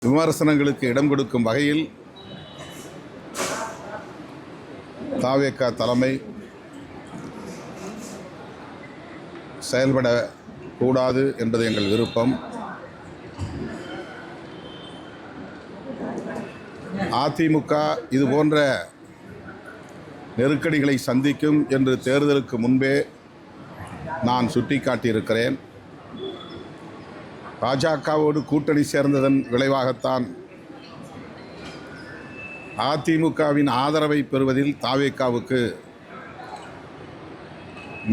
விமர்சனங்களுக்கு இடம் கொடுக்கும் வகையில் தாவேகா தலைமை செயல்படக்கூடாது என்பது எங்கள் விருப்பம். அதிமுக இதுபோன்ற நெருக்கடிகளை சந்திக்கும் என்று தேர்தலுக்கு முன்பே நான் சுட்டிக்காட்டியிருக்கிறேன். பாஜகவோடு கூட்டணி சேர்ந்ததன் விளைவாகத்தான் அதிமுகவின் ஆதரவை பெறுவதில் தாவேகாவுக்கு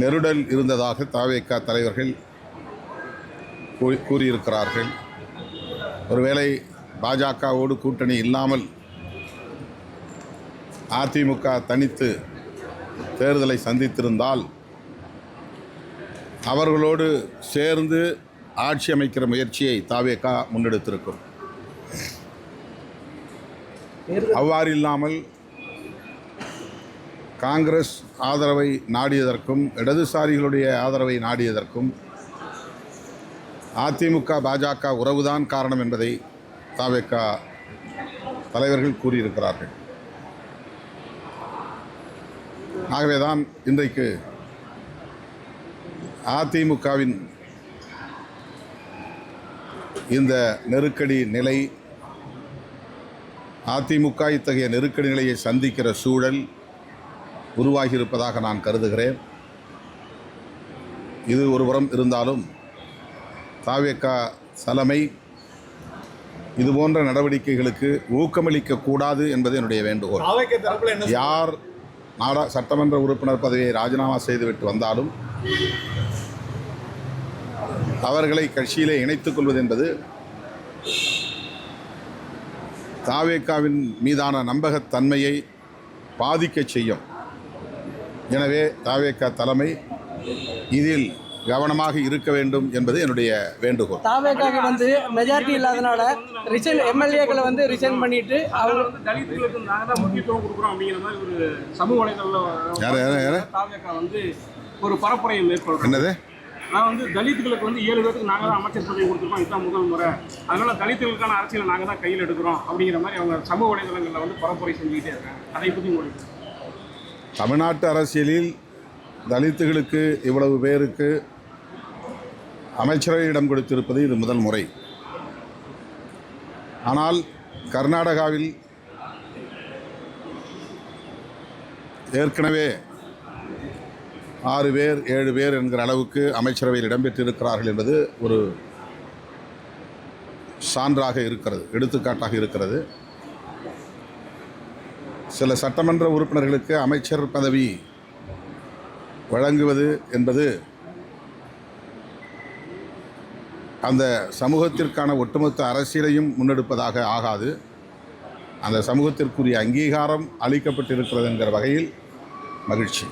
நெருடல் இருந்ததாக தாவேகா தலைவர்கள் கூறியிருக்கிறார்கள். ஒருவேளை பாஜகவோடு கூட்டணி இல்லாமல் அதிமுக தனித்து தேர்தலை சந்தித்திருந்தால் அவர்களோடு சேர்ந்து ஆட்சி அமைக்கிற முயற்சியை தாவேகா முன்னெடுத்திருக்கும். அவ்வாறு இல்லாமல் காங்கிரஸ் ஆதரவை நாடியதற்கும் இடதுசாரிகளுடைய ஆதரவை நாடியதற்கும் அதிமுக பாஜக உறவுதான் காரணம் என்பதை தாவேகா தலைவர்கள் கூறியிருக்கிறார்கள். ஆகவேதான் இன்றைக்கு அதிமுகவின் இந்த நெருக்கடி நிலை, அதிமுக இத்தகைய நெருக்கடி நிலையை சந்திக்கிற சூழல் உருவாகியிருப்பதாக நான் கருதுகிறேன். இது ஒருபுறம் இருந்தாலும் தாவேகா தலைமை இதுபோன்ற நடவடிக்கைகளுக்கு ஊக்கமளிக்கக்கூடாது என்பது என்னுடைய வேண்டுகோள். யார் சட்டமன்ற உறுப்பினர் பதவியை ராஜினாமா செய்துவிட்டு வந்தாலும் அவர்களை கட்சியிலே இணைத்துக் கொள்வது என்பது தாவேகாவின் மீதான நம்பகத்தன்மையை பாதிக்கச் செய்யும். எனவே தாவேகா தலைமை இதில் கவனமாக இருக்க வேண்டும் என்பது என்னுடைய வேண்டுகோள். தாவேகாவுக்கு மெஜாரிட்டி இல்லாதனால எம்எல்ஏக்களை ரிசைன் பண்ணிட்டு அவங்க தலித்துகளுக்கு நாங்கள் தான் முக்கியத்துவம் கொடுக்குறோம் அப்படிங்கிற மாதிரி ஒரு சமூக வலைதளத்தில் தாவேகா ஒரு பரப்புரையை மேற்கொள்கிறோம். என்னது? நான் தலித்துகளுக்கு 7 பேருக்கு நாங்கள் தான் அமைச்சர் பதவி கொடுத்துருக்கோம், இதுதான் முதல் முறை, அதனால் தலித்துகளுக்கான அரசியலை நாங்கள் தான் கையில் எடுக்கிறோம் அப்படிங்கிற மாதிரி அவங்க சமூக வலைதளங்களில் பரப்புரை செஞ்சுக்கிட்டே இருக்காங்க. அதை பற்றி உங்களுக்கு தமிழ்நாட்டு அரசியலில் தலித்துகளுக்கு இவ்வளவு பேருக்கு அமைச்சரவை இடம் கொடுத்திருப்பது இது முதல் முறை. ஆனால் கர்நாடகாவில் ஏற்கனவே 6 பேர் 7 பேர் என்கிற அளவுக்கு அமைச்சரவையில் இடம்பெற்றிருக்கிறார்கள் என்பது ஒரு சான்றாக இருக்கிறது, எடுத்துக்காட்டாக இருக்கிறது. சில சட்டமன்ற உறுப்பினர்களுக்கு அமைச்சர் பதவி வழங்குவது என்பது அந்த சமூகத்திற்கான ஒட்டுமொத்த அரசியலையும் முன்னெடுப்பதாக ஆகாது. அந்த சமூகத்திற்குரிய அங்கீகாரம் அளிக்கப்பட்டிருக்கிறது என்கிற வகையில் மகிழ்ச்சி.